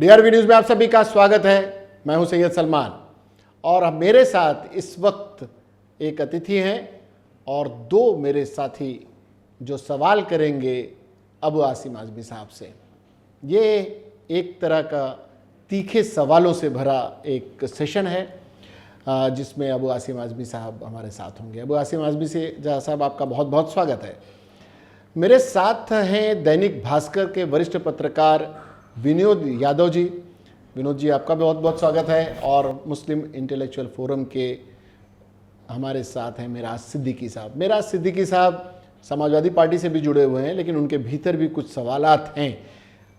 DRV news में आप सभी का स्वागत है। मैं हूं सैयद सलमान और अब मेरे साथ इस वक्त एक अतिथि हैं और दो मेरे साथी जो सवाल करेंगे अबू आसिम आज़मी साहब से। ये एक तरह का तीखे सवालों से भरा एक सेशन है जिसमें अबू आसिम आज़मी साहब हमारे साथ होंगे। अबू आसिम आज़मी साहब आपका बहुत बहुत स्वागत है। मेरे साथ हैं दैनिक भास्कर के वरिष्ठ पत्रकार विनोद यादव जी। विनोद जी, आपका बहुत बहुत स्वागत है। और मुस्लिम इंटेलेक्चुअल फोरम के हमारे साथ हैं मेराज सिद्दीकी साहब। मेराज सिद्दीकी साहब समाजवादी पार्टी से भी जुड़े हुए हैं, लेकिन उनके भीतर भी कुछ सवालात हैं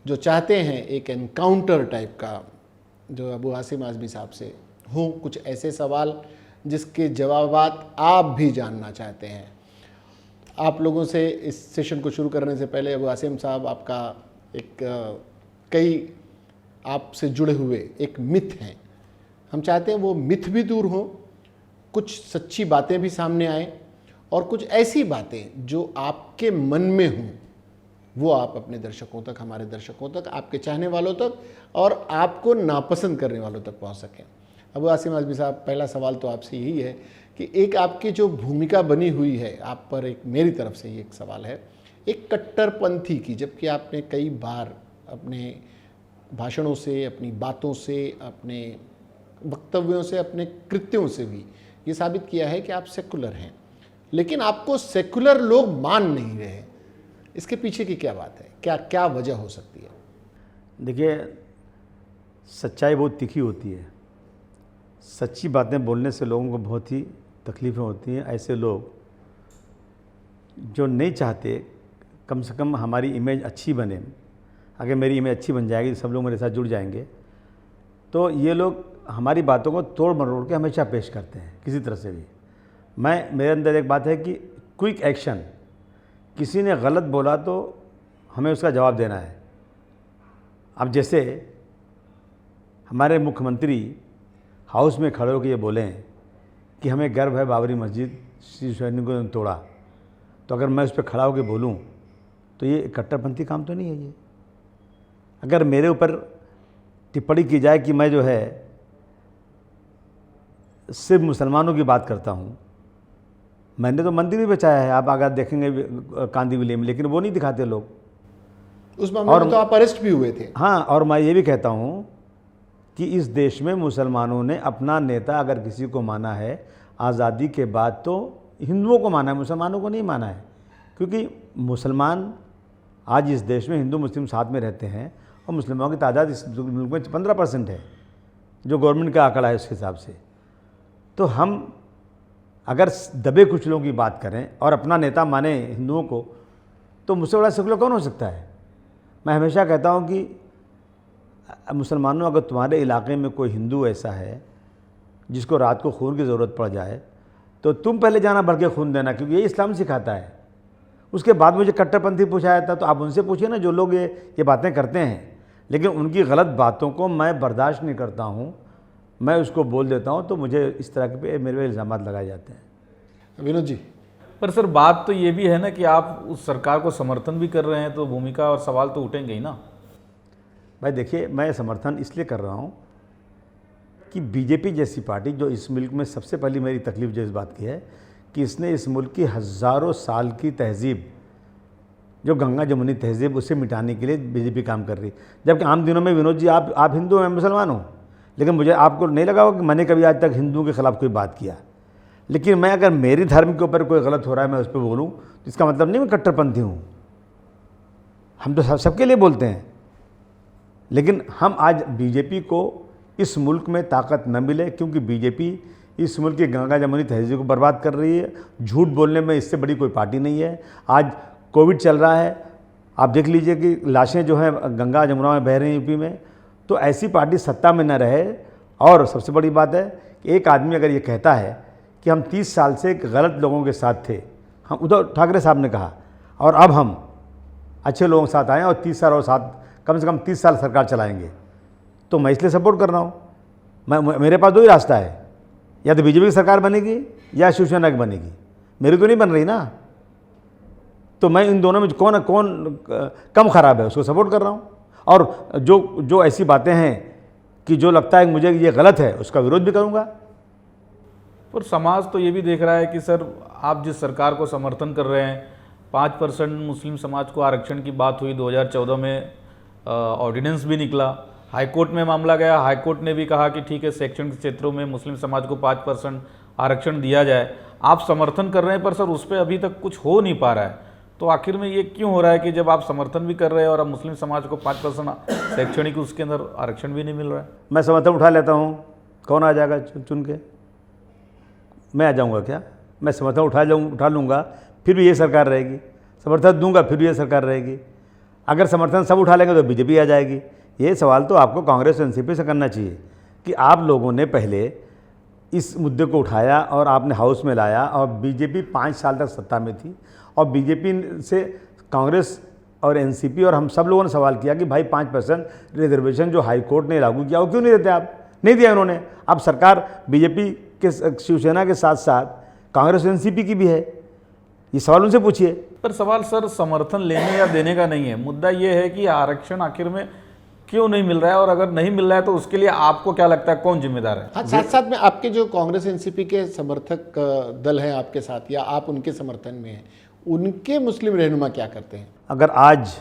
जो चाहते हैं एक एनकाउंटर टाइप का जो अबू आसिम आज़मी साहब से हों। कुछ ऐसे सवाल जिसके जवाबात आप भी जानना चाहते हैं। आप लोगों से इस सेशन को शुरू करने से पहले अबू आसिम साहब, आपका एक कई आपसे जुड़े हुए एक मिथ हैं। हम चाहते हैं वो मिथ भी दूर हों, कुछ सच्ची बातें भी सामने आएँ और कुछ ऐसी बातें जो आपके मन में हों वो आप अपने दर्शकों तक, हमारे दर्शकों तक, आपके चाहने वालों तक और आपको नापसंद करने वालों तक पहुंच सकें। अबू आसिम आज़मी साहब, पहला सवाल तो आपसे यही है कि एक आपकी जो भूमिका बनी हुई है आप पर, एक मेरी तरफ से ये एक सवाल है एक कट्टरपंथी की, जबकि आपने कई बार अपने भाषणों से, अपनी बातों से, अपने वक्तव्यों से, अपने कृत्यों से भी ये साबित किया है कि आप सेकुलर हैं, लेकिन आपको सेकुलर लोग मान नहीं रहे। इसके पीछे की क्या बात है? क्या क्या वजह हो सकती है? देखिए, सच्चाई बहुत तीखी होती है। सच्ची बातें बोलने से लोगों को बहुत ही तकलीफ़ें होती हैं। ऐसे लोग जो नहीं चाहते कम से कम हमारी इमेज अच्छी बने, अगर मेरी इमेज अच्छी बन जाएगी, सब लोग मेरे साथ जुड़ जाएंगे, तो ये लोग हमारी बातों को तोड़ मरोड़ के हमेशा पेश करते हैं किसी तरह से भी। मेरे अंदर एक बात है कि क्विक एक्शन, किसी ने गलत बोला तो हमें उसका जवाब देना है। अब जैसे हमारे मुख्यमंत्री हाउस में खड़े होकर ये बोले कि हमें गर्व है बाबरी मस्जिद श्री सैनिकों ने तोड़ा, तो अगर मैं उस पर खड़ा होकर बोलूं तो ये कट्टरपंथी काम तो नहीं है। ये अगर मेरे ऊपर टिप्पणी की जाए कि मैं जो है सिर्फ मुसलमानों की बात करता हूँ, मैंने तो मंदिर भी बचाया है, आप अगर देखेंगे कांदीवली में, लेकिन वो नहीं दिखाते लोग। उस मामले में तो आप अरेस्ट भी हुए थे। हाँ, और मैं ये भी कहता हूँ कि इस देश में मुसलमानों ने अपना नेता अगर किसी को माना है आज़ादी के बाद तो हिंदुओं को माना है, मुसलमानों को नहीं माना है। क्योंकि मुसलमान आज इस देश में, हिंदू मुस्लिम साथ में रहते हैं और मुसलमानों की तादाद इस मुल्क में 15% है, जो गवर्नमेंट का आंकड़ा है उसके हिसाब से। तो हम अगर दबे कुछ लोगों की बात करें और अपना नेता माने हिंदुओं को, तो मुझसे बड़ा सेकुलर कौन हो सकता है? मैं हमेशा कहता हूं कि मुसलमानों, अगर तुम्हारे इलाके में कोई हिंदू ऐसा है जिसको रात को खून की ज़रूरत पड़ जाए तो तुम पहले जाना बढ़ के खून देना, क्योंकि ये इस्लाम सिखाता है। उसके बाद मुझे कट्टरपंथी पूछा जाता, तो आप उनसे पूछिए ना जो लोग ये बातें करते हैं। लेकिन उनकी गलत बातों को मैं बर्दाश्त नहीं करता हूँ, मैं उसको बोल देता हूँ, तो मुझे इस तरह के मेरे पे इल्ज़ाम लगाए जाते हैं। विनोद जी, पर सर बात तो ये भी है ना कि आप उस सरकार को समर्थन भी कर रहे हैं, तो भूमिका और सवाल तो उठेंगे ही ना। भाई देखिए, मैं समर्थन इसलिए कर रहा हूँ कि बीजेपी जैसी पार्टी, जो इस मुल्क में सबसे पहली मेरी तकलीफ जो इस बात की है कि इसने इस मुल्क की हज़ारों साल की तहज़ीब, जो गंगा जमुनी तहज़ीब, उसे मिटाने के लिए बीजेपी काम कर रही। जबकि आम दिनों में विनोद जी, आप हिंदू हैं, मुसलमान हो, लेकिन मुझे आपको नहीं लगा होगा कि मैंने कभी आज तक हिंदुओं के ख़िलाफ़ कोई बात किया। लेकिन मैं अगर मेरी धर्म के ऊपर कोई गलत हो रहा है मैं उस पर बोलूँ तो इसका मतलब नहीं मैं कट्टरपंथी हूँ। हम तो सबके लिए बोलते हैं। लेकिन हम आज बीजेपी को इस मुल्क में ताकत न मिले, क्योंकि बीजेपी इस मुल्क की गंगा जमुनी तहज़ीब को बर्बाद कर रही है। झूठ बोलने में इससे बड़ी कोई पार्टी नहीं है। आज कोविड चल रहा है, आप देख लीजिए कि लाशें जो हैं गंगा जमुना में बह रही हैं यूपी में। तो ऐसी पार्टी सत्ता में न रहे। और सबसे बड़ी बात है कि एक आदमी अगर ये कहता है कि हम 30 साल से गलत लोगों के साथ थे, हम उद्धव ठाकरे साहब ने कहा, और अब हम अच्छे लोगों के साथ आए और 30 साल और साथ, कम से कम 30 साल सरकार चलाएंगे, तो मैं इसलिए सपोर्ट कर रहा हूँ। मेरे पास दो ही रास्ता है, या तो बीजेपी की सरकार बनेगी या शिवसेना की बनेगी। मेरी तो नहीं बन रही ना। तो मैं इन दोनों में कौन कम ख़राब है उसको सपोर्ट कर रहा हूँ। और जो ऐसी बातें हैं कि जो लगता है कि मुझे ये गलत है, उसका विरोध भी करूँगा। पर समाज तो ये भी देख रहा है कि सर आप जिस सरकार को समर्थन कर रहे हैं, 5% मुस्लिम समाज को आरक्षण की बात हुई 2014 में, ऑर्डिनेंस भी निकला, हाईकोर्ट में मामला गया, हाईकोर्ट ने भी कहा कि ठीक है शैक्षणिक क्षेत्रों में मुस्लिम समाज को 5% आरक्षण दिया जाए। आप समर्थन कर रहे हैं पर सर उस पर अभी तक कुछ हो नहीं पा रहा है, तो आखिर में ये क्यों हो रहा है कि जब आप समर्थन भी कर रहे हैं और अब मुस्लिम समाज को 5% शैक्षणिक उसके अंदर आरक्षण भी नहीं मिल रहा है? मैं समर्थन उठा लेता हूँ, कौन आ जाएगा चुन के? मैं आ जाऊँगा क्या? मैं समर्थन उठा लूँगा, फिर भी ये सरकार रहेगी। समर्थन दूंगा, फिर भी ये सरकार रहेगी। अगर समर्थन सब उठा लेंगे तो बीजेपी आ जाएगी। ये सवाल तो आपको कांग्रेस और एनसीपी से करना चाहिए कि आप लोगों ने पहले इस मुद्दे को उठाया और आपने हाउस में लाया, और बीजेपी 5 साल तक सत्ता में थी, और बीजेपी से कांग्रेस और एनसीपी और हम सब लोगों ने सवाल किया कि भाई 5% रिजर्वेशन जो हाई कोर्ट ने लागू किया वो क्यों नहीं देते आप? नहीं दिया उन्होंने। अब सरकार बीजेपी के शिवसेना के साथ साथ कांग्रेस और एनसीपी की भी है, ये सवाल उनसे पूछिए। पर सवाल सर समर्थन लेने या देने का नहीं है, मुद्दा ये है कि आरक्षण आखिर में क्यों नहीं मिल रहा है, और अगर नहीं मिल रहा है तो उसके लिए आपको क्या लगता है कौन जिम्मेदार है? हाँ, साथ साथ में आपके जो कांग्रेस एनसीपी के समर्थक दल हैं आपके साथ, या आप उनके समर्थन में हैं, उनके मुस्लिम रहनुमा क्या करते हैं? अगर आज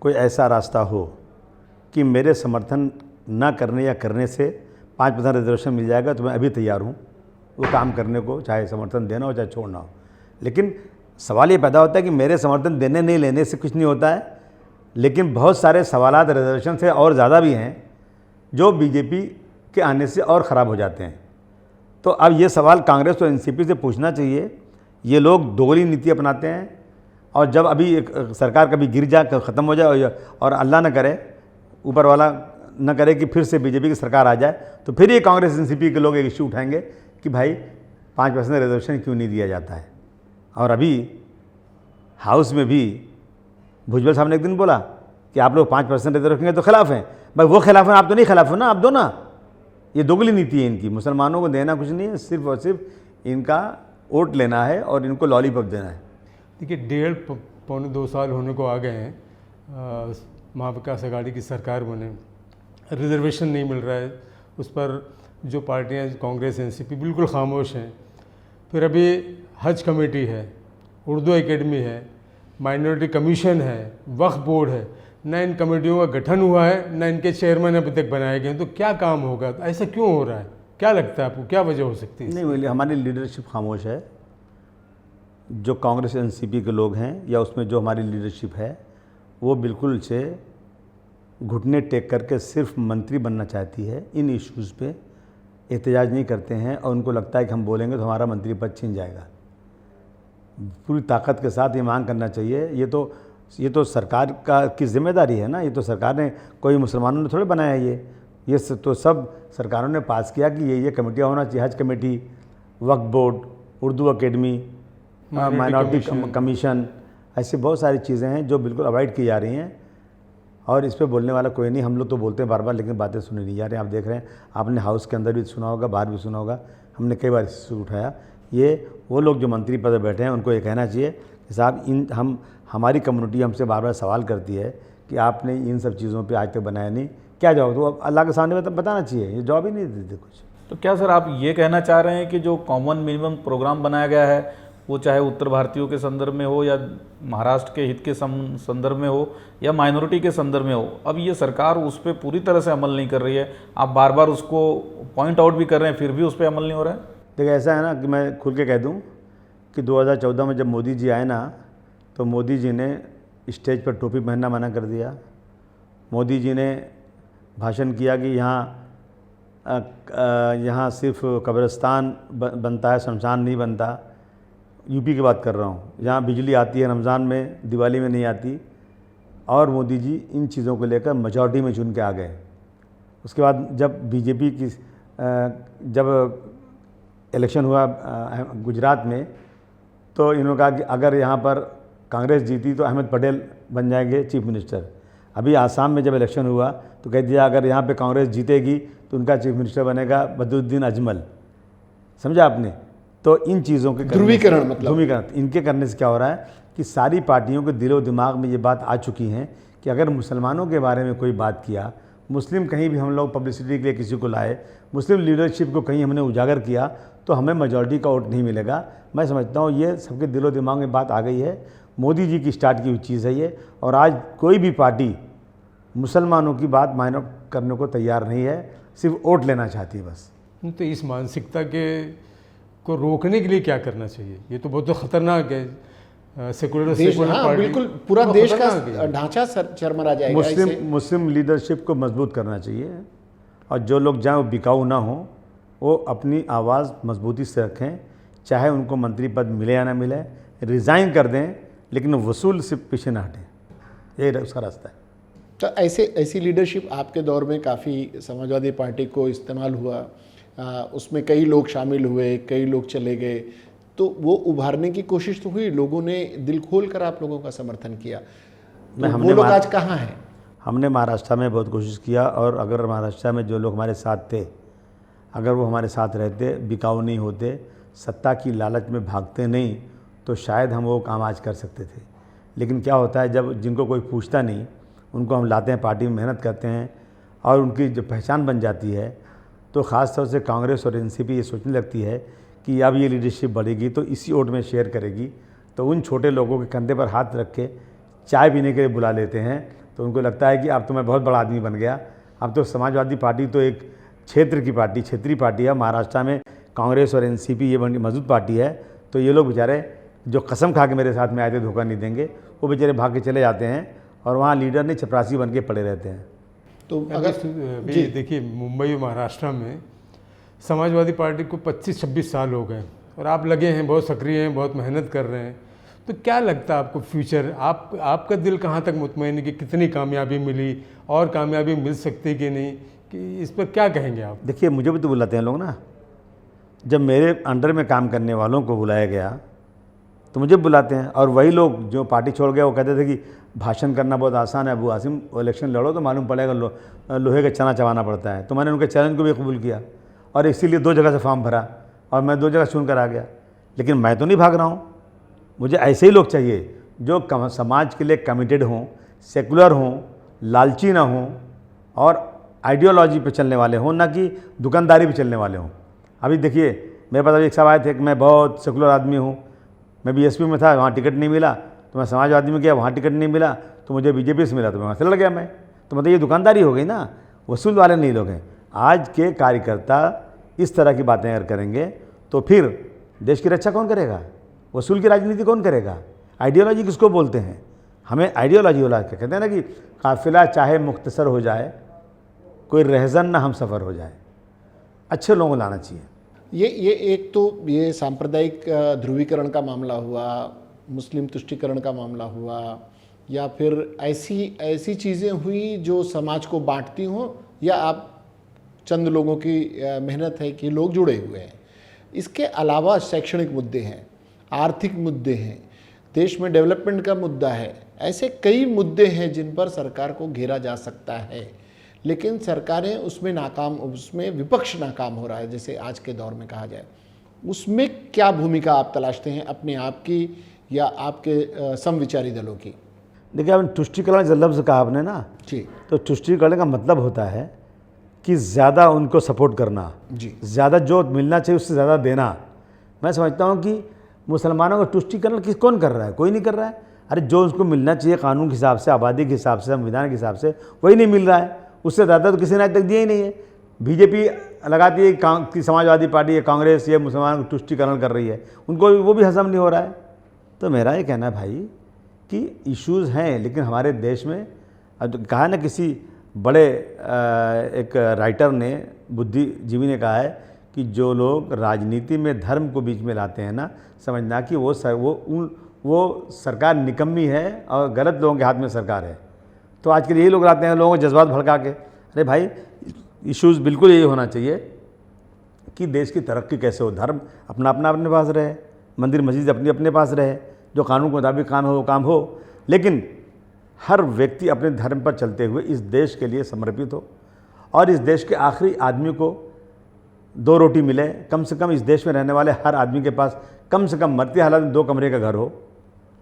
कोई ऐसा रास्ता हो कि मेरे समर्थन न करने या करने से 5% रिजर्वेशन मिल जाएगा तो मैं अभी तैयार हूँ वो काम करने को, चाहे समर्थन देना हो चाहे छोड़ना हो। लेकिन सवाल ये पैदा होता है कि मेरे समर्थन देने नहीं लेने से कुछ नहीं होता है, लेकिन बहुत सारे सवालात रिजर्वेशन से और ज़्यादा भी हैं जो बीजेपी के आने से और ख़राब हो जाते हैं। तो अब ये सवाल कांग्रेस और एनसीपी से पूछना चाहिए। ये लोग दोगली नीति अपनाते हैं, और जब अभी एक सरकार कभी गिर जाए, ख़त्म हो जाए, और अल्लाह न करे, ऊपर वाला न करे कि फिर से बीजेपी की सरकार आ जाए, तो फिर ये कांग्रेस एनसीपी के लोग एक इश्यू उठाएंगे कि भाई 5% रिजर्वेशन क्यों नहीं दिया जाता है। और अभी हाउस में भी भुजबल साहब ने एक दिन बोला कि आप लोग 5% रिजर्व रखेंगे तो खिलाफ हैं। भाई वो खिलाफ हैं, आप तो नहीं खिलाफ हो ना, आप दो ना। ये दोगली नीति है इनकी, मुसलमानों को देना कुछ नहीं है, सिर्फ और सिर्फ इनका वोट लेना है और इनको लॉलीपॉप देना है। देखिए 1.5-2 साल होने को आ गए हैं महाविकास अघाड़ी की सरकार बने, रिजर्वेशन नहीं मिल रहा है, उस पर जो पार्टियां कांग्रेस एनसीपी बिल्कुल खामोश हैं। फिर अभी हज कमेटी है, उर्दू एकेडमी है, माइनॉरिटी कमीशन है, वक्फ बोर्ड है, न इन कमेटियों का गठन हुआ है, न इनके चेयरमैन अभी तक बनाए गए हैं। तो क्या काम होगा? ऐसा क्यों हो रहा है? क्या लगता है आपको, क्या वजह हो सकती है? नहीं, हमारी लीडरशिप खामोश है। जो कांग्रेस एनसीपी के लोग हैं या उसमें जो हमारी लीडरशिप है वो बिल्कुल से घुटने टेक करके सिर्फ मंत्री बनना चाहती है। इन इश्यूज़ पे एहतजाज नहीं करते हैं, और उनको लगता है कि हम बोलेंगे तो हमारा मंत्री पद छिन जाएगा। पूरी ताकत के साथ ये मांग करना चाहिए। ये तो सरकार की जिम्मेदारी है ना, ये तो सरकार ने, कोई मुसलमानों ने थोड़े बनाया ये तो सब सरकारों ने पास किया कि ये कमेटियाँ होना चाहिए। हज कमेटी, वक्फ board, Urdu academy, minority commission, ऐसी बहुत सारी चीज़ें हैं जो बिल्कुल अवॉइड की जा रही हैं, और इस पर बोलने वाला कोई नहीं। हम लोग तो बोलते हैं बार बार, लेकिन बातें सुनी नहीं जा रही। आप देख रहे हैं, आपने हाउस के अंदर भी सुना होगा, बाहर भी सुना होगा, हमने कई बार इस उठाया। ये वो लोग जो मंत्री पद पर बैठे हैं उनको ये कहना चाहिए कि साहब हमारी कम्युनिटी हमसे बार बार सवाल करती है कि आपने इन सब चीज़ों पे आज तक बनाया नहीं, क्या जवाब? तो अब अल्लाह के सामने बताना चाहिए, ये जवाब ही नहीं देते कुछ। तो क्या सर आप ये कहना चाह रहे हैं कि जो कॉमन मिनिमम प्रोग्राम बनाया गया है वो चाहे उत्तर भारतीयों के संदर्भ में हो या महाराष्ट्र के हित के संदर्भ में हो या माइनॉरिटी के संदर्भ में हो, अब ये सरकार उस पर पूरी तरह से अमल नहीं कर रही है? आप बार बार उसको पॉइंट आउट भी कर रहे हैं, फिर भी उस पर अमल नहीं हो रहा है? देखिए ऐसा है ना कि मैं खुल के कह दूं कि 2014 में जब मोदी जी आए ना, तो मोदी जी ने स्टेज पर टोपी पहनना मना कर दिया। मोदी जी ने भाषण किया कि यहाँ सिर्फ कब्रिस्तान बनता है, शमशान नहीं बनता। यूपी की बात कर रहा हूँ, जहाँ बिजली आती है रमज़ान में, दिवाली में नहीं आती। और मोदी जी इन चीज़ों को लेकर मेजॉरिटी में चुन के आ गए। उसके बाद जब बीजेपी की जब इलेक्शन हुआ गुजरात में, तो इन्होंने कहा कि अगर यहाँ पर कांग्रेस जीती तो अहमद पटेल बन जाएंगे चीफ मिनिस्टर। अभी आसाम में जब इलेक्शन हुआ तो कह दिया अगर यहाँ पे कांग्रेस जीतेगी तो उनका चीफ मिनिस्टर बनेगा बदरुद्दीन अजमल। समझा आपने? तो इन चीज़ों के ध्रुवीकरण इनके करने से क्या हो रहा है कि सारी पार्टियों के दिलो दिमाग में ये बात आ चुकी है कि अगर मुसलमानों के बारे में कोई बात किया, मुस्लिम कहीं भी हम लोग पब्लिसिटी के लिए किसी को लाए, मुस्लिम लीडरशिप को कहीं हमने उजागर किया, तो हमें मेजॉरिटी का वोट नहीं मिलेगा। मैं समझता हूँ ये सबके दिलो दिमाग में बात आ गई है, मोदी जी की स्टार्ट की हुई चीज़ है ये, और आज कोई भी पार्टी मुसलमानों की बात मायने करने को तैयार नहीं है, सिर्फ वोट लेना चाहती है बस। तो इस मानसिकता के को रोकने के लिए क्या करना चाहिए? ये तो बहुत खतरनाक है। सेकुलर हाँ, पार्टी बिल्कुल पूरा तो देश का खतरनाक है। ढांचा चरमरा जाएगा इससे। मुस्लिम लीडरशिप को मजबूत करना चाहिए, और जो लोग जहाँ वो बिकाऊ ना हो, वो अपनी आवाज़ मजबूती से रखें, चाहे उनको मंत्री पद मिले या ना मिले, रिज़ाइन कर दें, लेकिन वसूल से पीछे ना हटें। यही उसका रास्ता है। तो ऐसी लीडरशिप आपके दौर में काफ़ी समाजवादी पार्टी को इस्तेमाल हुआ, उसमें कई लोग शामिल हुए, कई लोग चले गए, तो वो उभारने की कोशिश तो हुई, लोगों ने दिल खोल कर आप लोगों का समर्थन किया। तो वो लोग आज कहाँ हैं? हमने महाराष्ट्र में बहुत कोशिश किया, और अगर महाराष्ट्र में जो लोग हमारे साथ थे, अगर वो हमारे साथ रहते, बिकाऊ नहीं होते, सत्ता की लालच में भागते नहीं, तो शायद हम वो काम आज कर सकते थे। लेकिन क्या होता है, जब जिनको कोई पूछता नहीं, उनको हम लाते हैं, पार्टी में मेहनत करते हैं, और उनकी जो पहचान बन जाती है, तो ख़ास तौर से कांग्रेस और एनसीपी ये सोचने लगती है कि अब ये लीडरशिप बढ़ेगी तो इसी वोट में शेयर करेगी, तो उन छोटे लोगों के कंधे पर हाथ रख के चाय पीने के लिए बुला लेते हैं। तो उनको लगता है कि अब तो मैं बहुत बड़ा आदमी बन गया, अब तो समाजवादी पार्टी तो एक क्षेत्रीय पार्टी है। महाराष्ट्र में कांग्रेस और एनसीपी ये बड़ी मजबूत पार्टी है, तो ये लोग बेचारे जो कसम खा के मेरे साथ में आए थे धोखा नहीं देंगे, वो बेचारे भाग के चले जाते हैं, और वहाँ लीडर नहीं चपरासी बन के पड़े रहते हैं। तो अगर देखिए, मुंबई और महाराष्ट्र में समाजवादी पार्टी को 25-26 साल हो गए, और आप लगे हैं, बहुत सक्रिय हैं, बहुत मेहनत कर रहे हैं, तो क्या लगता है आपको फ्यूचर, आपका दिल कहाँ तक मुतमईन है कि कितनी कामयाबी मिली, और कामयाबी मिल सकती कि नहीं, कि इस पर क्या कहेंगे आप? देखिए, मुझे भी तो बुलाते हैं लोग ना, जब मेरे अंडर में काम करने वालों को बुलाया गया तो मुझे बुलाते हैं, और वही लोग जो पार्टी छोड़ गए वो कहते थे कि भाषण करना बहुत आसान है, अबू आसिम इलेक्शन लड़ो तो मालूम पड़ेगा, लोहे का चना चबाना पड़ता है। तो मैंने उनके चैलेंज को भी कबूल किया, और इसीलिए 2 जगह से फॉर्म भरा, और मैं 2 जगह चुन कर आ गया। लेकिन मैं तो नहीं भाग रहा हूँ, मुझे ऐसे ही लोग चाहिए जो समाज के लिए कमिटेड हों, सेकुलर हों, लालची ना हों, और आइडियोलॉजी पे चलने वाले हों, ना कि दुकानदारी पे चलने वाले हों। अभी देखिए, मेरे पास अभी एक साहब आए थे कि मैं बहुत सेकुलर आदमी हूँ, मैं बीएसपी में था, वहाँ टिकट नहीं मिला, तो मैं समाजवादी में गया, वहाँ टिकट नहीं मिला, तो मुझे बीजेपी से मिला, तो मैं वहाँ से लड़ गया मैं। तो मतलब ये दुकानदारी हो गई ना, वसूल वाले नहीं लोग हैं। आज के कार्यकर्ता इस तरह की बातें अगर करेंगे तो फिर देश की रक्षा कौन करेगा? वसूल की राजनीति कौन करेगा? आइडियोलॉजी किसको बोलते हैं? हमें आइडियोलॉजी वाला कहते हैं ना कि काफिला चाहे मुख्तसर हो जाए, कोई रहजन ना हम सफ़र हो जाए। अच्छे लोगों को लाना चाहिए। ये एक तो ये सांप्रदायिक ध्रुवीकरण का मामला हुआ, मुस्लिम तुष्टीकरण का मामला हुआ, या फिर ऐसी चीज़ें हुई जो समाज को बांटती हों, या आप चंद लोगों की मेहनत है कि लोग जुड़े हुए हैं। इसके अलावा शैक्षणिक मुद्दे हैं, आर्थिक मुद्दे हैं, देश में डेवलपमेंट का मुद्दा है, ऐसे कई मुद्दे हैं जिन पर सरकार को घेरा जा सकता है, लेकिन सरकारें उसमें विपक्ष नाकाम हो रहा है, जैसे आज के दौर में कहा जाए। उसमें क्या भूमिका आप तलाशते हैं, अपने आप की या आपके समविचारी दलों की? देखिए, आपने तुष्टीकरण जो लफ्ज़ कहा आपने ना जी, तो तुष्टीकरण का मतलब होता है कि ज़्यादा उनको सपोर्ट करना, जी, ज़्यादा जो मिलना चाहिए उससे ज़्यादा देना। मैं समझता हूँ कि मुसलमानों का तुष्टीकरण कौन कर रहा है? कोई नहीं कर रहा है। अरे जो उसको मिलना चाहिए कानून के हिसाब से, आबादी के हिसाब से, संविधान के हिसाब से, वही नहीं मिल रहा है। उससे ज़्यादा तो किसी ने आज तक दिया ही नहीं है। बीजेपी लगाती है कि समाजवादी पार्टी या कांग्रेस ये मुसलमानों को तुष्टीकरण कर रही है, उनको वो भी हजम नहीं हो रहा है। तो मेरा ये कहना है भाई कि इश्यूज़ हैं, लेकिन हमारे देश में कहा ना, किसी बड़े एक राइटर ने, बुद्धिजीवी ने कहा है कि जो लोग राजनीति में धर्म को बीच में लाते हैं ना, समझना कि वो सरकार निकम्मी है और गलत लोगों के हाथ में सरकार है। तो आज के लिए यही लोग लाते हैं, लोगों को जज्बात भड़का के। अरे भाई, इश्यूज़ बिल्कुल यही होना चाहिए कि देश की तरक्की कैसे हो, धर्म अपने पास रहे, मंदिर मस्जिद अपने पास रहे, जो कानून के मुताबिक काम हो वो काम हो, लेकिन हर व्यक्ति अपने धर्म पर चलते हुए इस देश के लिए समर्पित हो, और इस देश के आखिरी आदमी को 2 रोटी मिले। कम से कम इस देश में रहने वाले हर आदमी के पास कम से कम मरती हालत में 2 कमरे का घर हो,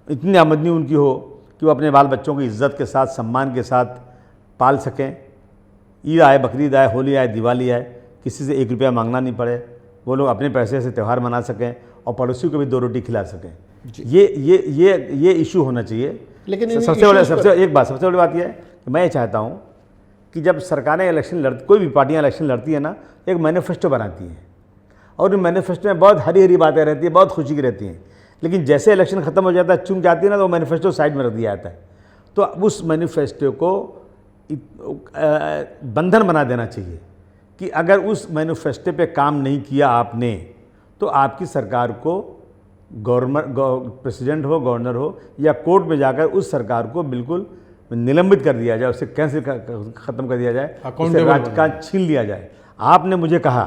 इतनी आमदनी उनकी हो कि वो अपने बाल बच्चों को इज़्ज़त के साथ, सम्मान के साथ पाल सकें। ईद आए, बकरीद आए, होली आए, दिवाली आए, किसी से 1 रुपया मांगना नहीं पड़े, वो लोग अपने पैसे से त्यौहार मना सकें और पड़ोसी को भी 2 रोटी खिला सकें। ये इशू होना चाहिए। लेकिन इन सबसे बड़ी issues बात यह है कि मैं ये चाहता हूँ कि जब सरकारें इलेक्शन लड़ती, कोई भी पार्टियाँ इलेक्शन लड़ती है ना, एक मैनिफेस्टो बनाती हैं और उन मैनिफेस्टो में बहुत हरी हरी बातें रहती है, बहुत खुशी की रहती हैं, लेकिन जैसे इलेक्शन ख़त्म हो जाता है, चुन जाती है ना, तो वो मैनिफेस्टो साइड में रख दिया जाता है। तो अब उस मैनिफेस्टो को बंधन बना देना चाहिए कि अगर उस मैनिफेस्टो पे काम नहीं किया आपने, तो आपकी सरकार को प्रेसिडेंट हो, गवर्नर हो या कोर्ट में जाकर उस सरकार को बिल्कुल निलंबित कर दिया जाए, उसे कैंसिल ख़त्म कर दिया जाए, उसे राजकाज छीन लिया जाए। आपने मुझे कहा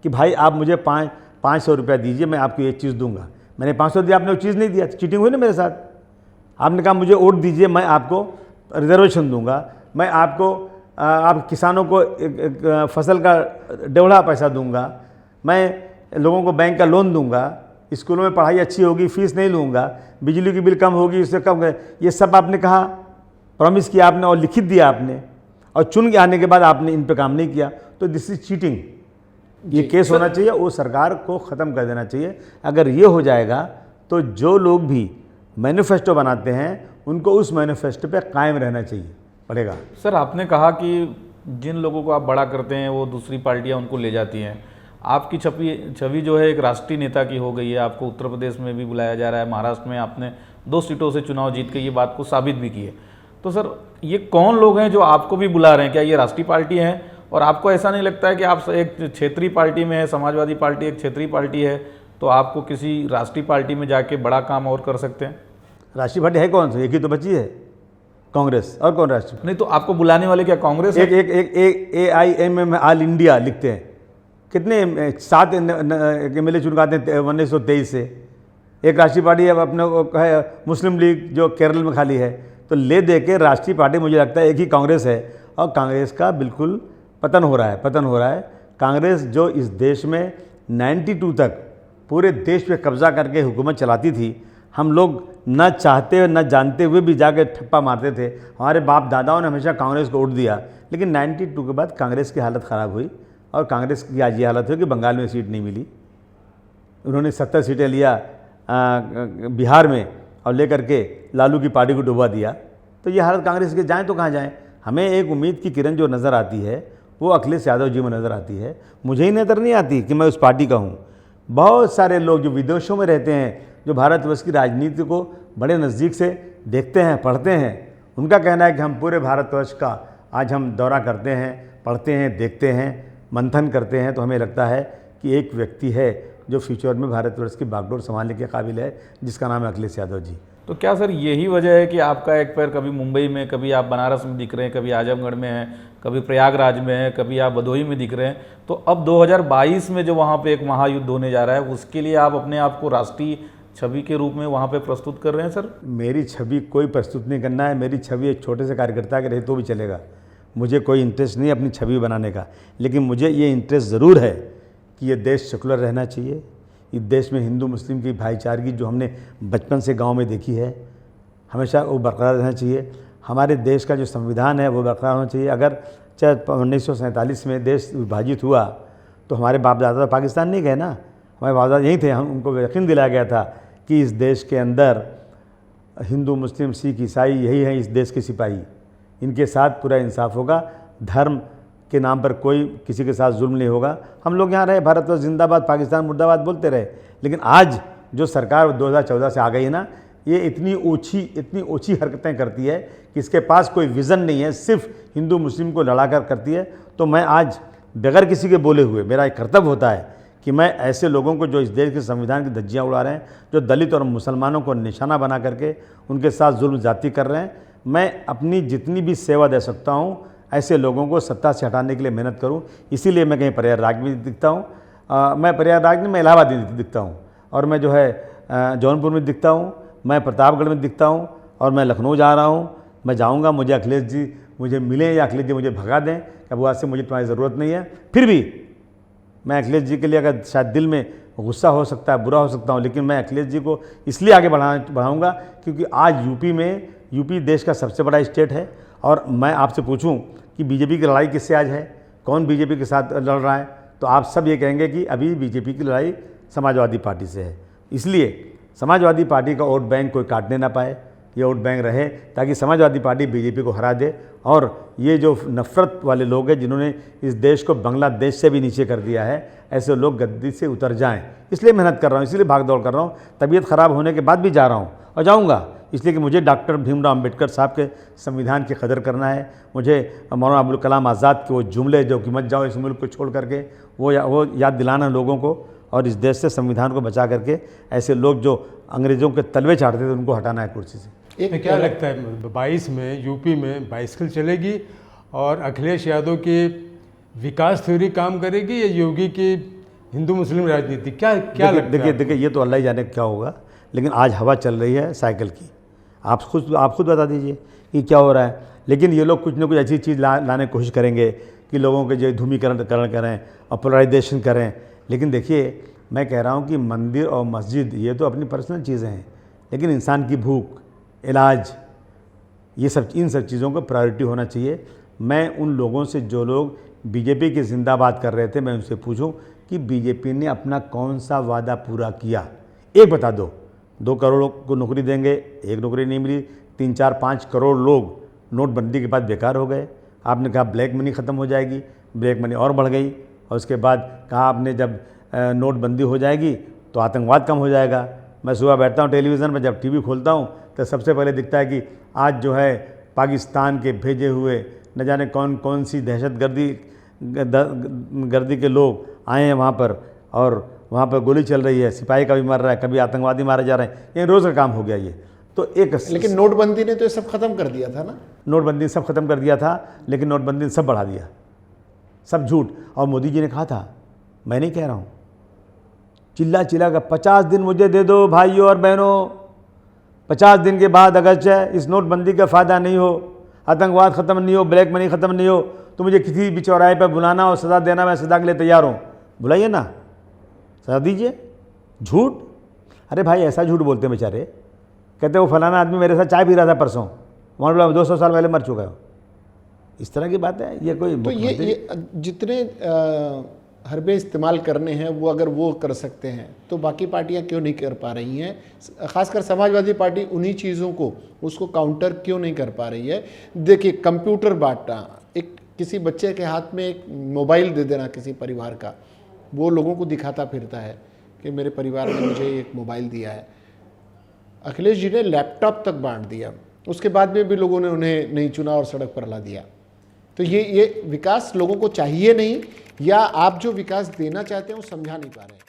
कि भाई आप मुझे 500 रुपया दीजिए, मैं आपको ये चीज़ दूंगा। मैंने 500 दिया, आपने वो चीज़ नहीं दिया, चीटिंग हुई ना मेरे साथ। आपने कहा मुझे वोट दीजिए, मैं आपको रिजर्वेशन दूंगा, मैं आपको आप किसानों को एक फसल का 1.5 पैसा दूंगा, मैं लोगों को बैंक का लोन दूंगा, स्कूलों में पढ़ाई अच्छी होगी, फीस नहीं लूँगा, बिजली की बिल कम होगी, उससे कम, ये सब आपने कहा, प्रॉमिस किया आपने और लिखित दिया आपने, और चुन के आने के बाद आपने इन पे काम नहीं किया। तो दिस इज चीटिंग। ये केस होना चाहिए, वो सरकार को ख़त्म कर देना चाहिए। अगर ये हो जाएगा तो जो लोग भी मैनिफेस्टो बनाते हैं उनको उस मैनिफेस्टो पे कायम रहना चाहिए पड़ेगा। सर, आपने कहा कि जिन लोगों को आप बड़ा करते हैं वो दूसरी पार्टियां उनको ले जाती हैं। आपकी छवि जो है एक राष्ट्रीय नेता की हो गई है। आपको उत्तर प्रदेश में भी बुलाया जा रहा है, महाराष्ट्र में आपने 2 सीटों से चुनाव जीत के ये बात को साबित भी की है। तो सर, ये कौन लोग हैं जो आपको भी बुला रहे हैं? क्या ये राष्ट्रीय पार्टी हैं? और आपको ऐसा नहीं लगता है कि आप एक क्षेत्रीय पार्टी में है, समाजवादी पार्टी एक क्षेत्रीय पार्टी है, तो आपको किसी राष्ट्रीय पार्टी में जाके बड़ा काम और कर सकते हैं? राष्ट्रीय पार्टी है कौन सी? एक ही तो बची है, कांग्रेस। और कौन राष्ट्रीय? नहीं, तो आपको बुलाने वाले क्या कांग्रेस है? एक AIMM ऑल इंडिया लिखते हैं। कितने 7 MLA चुनकाते हैं 1923 से। एक राष्ट्रीय पार्टी अब अपने को है मुस्लिम लीग, जो केरल में खाली है। तो ले दे के राष्ट्रीय पार्टी मुझे लगता है एक ही कांग्रेस है, और कांग्रेस का बिल्कुल पतन हो रहा है। कांग्रेस जो इस देश में 92 तक पूरे देश पे कब्जा करके हुकूमत चलाती थी, हम लोग न चाहते हुए न जानते हुए भी जाके ठप्पा मारते थे। हमारे बाप दादाओं ने हमेशा कांग्रेस को वोट दिया, लेकिन 92 के बाद कांग्रेस की हालत ख़राब हुई, और कांग्रेस की आज ये हालत हुई कि बंगाल में सीट नहीं मिली। उन्होंने 70 सीटें लिया बिहार में, और लेकर के लालू की पार्टी को डुबा दिया। तो ये हालत कांग्रेस के, जाएँ तो कहाँ जाएँ? हमें एक उम्मीद की किरण जो नज़र आती है वो अखिलेश यादव जी में नज़र आती है। मुझे ही नज़र नहीं आती कि मैं उस पार्टी का हूँ। बहुत सारे लोग जो विदेशों में रहते हैं, जो भारतवर्ष की राजनीति को बड़े नज़दीक से देखते हैं, पढ़ते हैं, उनका कहना है कि हम पूरे भारतवर्ष का आज हम दौरा करते हैं, पढ़ते हैं, देखते हैं, मंथन करते हैं, तो हमें लगता है कि एक व्यक्ति है जो फ्यूचर में भारतवर्ष की बागडोर संभालने के काबिल है, जिसका नाम है अखिलेश यादव जी। तो क्या सर यही वजह है कि आपका एक पैर कभी मुंबई में, कभी आप बनारस में दिख रहे हैं, कभी आजमगढ़ में हैं, कभी प्रयागराज में है, कभी आप भदोही में दिख रहे हैं? तो अब 2022 में जो वहाँ पे एक महायुद्ध होने जा रहा है, उसके लिए आप अपने आप को राष्ट्रीय छवि के रूप में वहाँ पे प्रस्तुत कर रहे हैं? सर, मेरी छवि कोई प्रस्तुत नहीं करना है। मेरी छवि एक छोटे से कार्यकर्ता के रहे तो भी चलेगा। मुझे कोई इंटरेस्ट नहीं अपनी छवि बनाने का, लेकिन मुझे ये इंटरेस्ट ज़रूर है कि ये देश सेकुलर रहना चाहिए। इस देश में हिंदू मुस्लिम की भाईचारगी जो हमने बचपन से गांव में देखी है, हमेशा वो बरकरार रहना चाहिए। हमारे देश का जो संविधान है वो बरकरार होना चाहिए। अगर चाहे 1947 में देश विभाजित हुआ तो हमारे बाप दादा पाकिस्तान नहीं गए ना, हमारे बाप दादा यहीं थे। हम उनको यकीन दिलाया गया था कि इस देश के अंदर हिंदू मुस्लिम सिख ईसाई यही हैं इस देश के सिपाही, इनके साथ पूरा इंसाफ होगा, धर्म के नाम पर कोई किसी के साथ जुल्म नहीं होगा। हम लोग यहाँ रहे, भारतवर्ष जिंदाबाद, पाकिस्तान मुर्दाबाद बोलते रहे, लेकिन आज जो सरकार 2014 से आ गई है ना, ये इतनी ओछी हरकतें करती है कि इसके पास कोई विज़न नहीं है, सिर्फ हिंदू मुस्लिम को लड़ाकर करती है। तो मैं आज बगैर किसी के बोले हुए, मेरा एक कर्तव्य होता है कि मैं ऐसे लोगों को जो इस देश के संविधान की धज्जियाँ उड़ा रहे हैं, जो दलित और मुसलमानों को निशाना बना करके उनके साथ जुल्म ज्यादती कर रहे हैं, मैं अपनी जितनी भी सेवा दे सकता हूँ ऐसे लोगों को सत्ता से हटाने के लिए मेहनत करूँ। इसीलिए मैं कहीं प्रयागराज में दिखता हूँ, मैं प्रयागराज में, मैं इलाहाबाद में दिखता हूँ, और मैं जो है जौनपुर में दिखता हूँ, मैं प्रतापगढ़ में दिखता हूँ, और मैं लखनऊ जा रहा हूँ। मैं जाऊँगा, मुझे अखिलेश जी मुझे मिलें या अखिलेश जी मुझे भगा दें कि अब आज से मुझे तुम्हारी ज़रूरत नहीं है, फिर भी मैं अखिलेश जी के लिए अगर शायद दिल में गुस्सा हो सकता है, बुरा हो सकता हूँ, लेकिन मैं अखिलेश जी को इसलिए आगे बढ़ाऊंगा क्योंकि आज यूपी देश का सबसे बड़ा स्टेट है। और मैं आपसे पूछूं कि बीजेपी की लड़ाई किससे आज है, कौन बीजेपी के साथ लड़ रहा है, तो आप सब ये कहेंगे कि अभी बीजेपी की लड़ाई समाजवादी पार्टी से है। इसलिए समाजवादी पार्टी का वोट बैंक कोई काटने ना पाए, ये वोट बैंक रहे ताकि समाजवादी पार्टी बीजेपी को हरा दे। और ये जो नफ़रत वाले लोग हैं जिन्होंने इस देश को बांग्लादेश से भी नीचे कर दिया है, ऐसे लोग गद्दी से उतर जाएं। इसलिए मेहनत कर रहा हूँ, इसलिए भाग दौड़ कर रहा हूँ। तबीयत ख़राब होने के बाद भी जा रहा हूँ और जाऊँगा, इसलिए कि मुझे डॉक्टर भीमराव अम्बेडकर साहब के संविधान की कदर करना है। मुझे मौलाना अबुल कलाम आज़ाद के वो जुमले जो कि मत जाओ इस मुल्क को छोड़ करके, वो याद दिलाना लोगों को, और इस देश से संविधान को बचा करके ऐसे लोग जो अंग्रेज़ों के तलवे चाटते थे उनको हटाना है कुर्सी से। एक क्या लगता है 22 में यूपी में बाइसिकल चलेगी और अखिलेश यादव की विकास थ्योरी काम करेगी या योगी की हिंदू मुस्लिम राजनीति, क्या लगता है? देखिए ये तो अल्लाह ही जाने क्या होगा, लेकिन आज हवा चल रही है साइकिल की। आप खुद बता दीजिए कि क्या हो रहा है। लेकिन ये लोग कुछ ना कुछ ऐसी चीज़ लाने की कोशिश करेंगे कि लोगों के जो धूमीकरण करें और पोलराइजेशन करें। लेकिन देखिए मैं कह रहा हूँ कि मंदिर और मस्जिद ये तो अपनी पर्सनल चीज़ें हैं, लेकिन इंसान की भूख, इलाज, ये सब इन सब चीज़ों को प्रायोरिटी होना चाहिए। मैं उन लोगों से जो लोग बीजेपी की जिंदाबाद कर रहे थे, मैं उनसे पूछूं कि बीजेपी ने अपना कौन सा वादा पूरा किया, एक बता दो। 2 करोड़ को नौकरी देंगे, एक नौकरी नहीं मिली। 3, 4, 5 करोड़ लोग नोटबंदी के बाद बेकार हो गए। आपने कहा ब्लैक मनी ख़त्म हो जाएगी, ब्लैक मनी और बढ़ गई। और उसके बाद कहा आपने जब नोटबंदी हो जाएगी तो आतंकवाद कम हो जाएगा। मैं सुबह बैठता हूँ टेलीविज़न पर, जब टीवी खोलता हूँ तो सबसे पहले दिखता है कि आज जो है पाकिस्तान के भेजे हुए न जाने कौन कौन सी दहशत गर्दी के लोग आए हैं वहाँ पर, और वहाँ पर गोली चल रही है, सिपाही का भी मर रहा है, कभी आतंकवादी मारे जा रहे हैं। ये रोज़ का काम हो गया ये तो। लेकिन नोटबंदी ने तो ये सब खत्म कर दिया था ना। नोटबंदी ने सब खत्म कर दिया था, लेकिन नोटबंदी ने सब बढ़ा दिया, सब झूठ। और मोदी जी ने कहा था, मैं नहीं कह रहा हूँ, चिल्ला कर 50 दिन मुझे दे दो भाइयों और बहनों, 50 दिन के बाद अगर इस नोटबंदी का फ़ायदा नहीं हो, आतंकवाद ख़त्म नहीं हो, ब्लैक मनी ख़त्म नहीं हो, तो मुझे किसी भी चौराहे पर बुलाना और सज़ा देना, मैं सज़ा के लिए तैयार हूँ। बुलाइए ना, सज़ा दीजिए। झूठ, अरे भाई ऐसा झूठ बोलते हैं बेचारे, कहते वो फलाना आदमी मेरे साथ चाय पी रहा था परसों, वहाँ बोला 200 साल पहले मर चुका है। इस तरह की बात है ये कोई। तो ये जितने हरबे इस्तेमाल करने हैं वो अगर वो कर सकते हैं तो बाकी पार्टियां क्यों नहीं कर पा रही हैं? खासकर समाजवादी पार्टी उन्हीं चीज़ों को उसको काउंटर क्यों नहीं कर पा रही है? देखिए कंप्यूटर बांटना, एक किसी बच्चे के हाथ में एक मोबाइल दे देना किसी परिवार का, वो लोगों को दिखाता फिरता है कि मेरे परिवार ने मुझे एक मोबाइल दिया है। अखिलेश जी ने लैपटॉप तक बांट दिया, उसके बाद में भी लोगों ने उन्हें नहीं चुना और सड़क पर ला दिया। तो ये विकास लोगों को चाहिए नहीं, या आप जो विकास देना चाहते हैं वो समझा नहीं पा रहे हैं।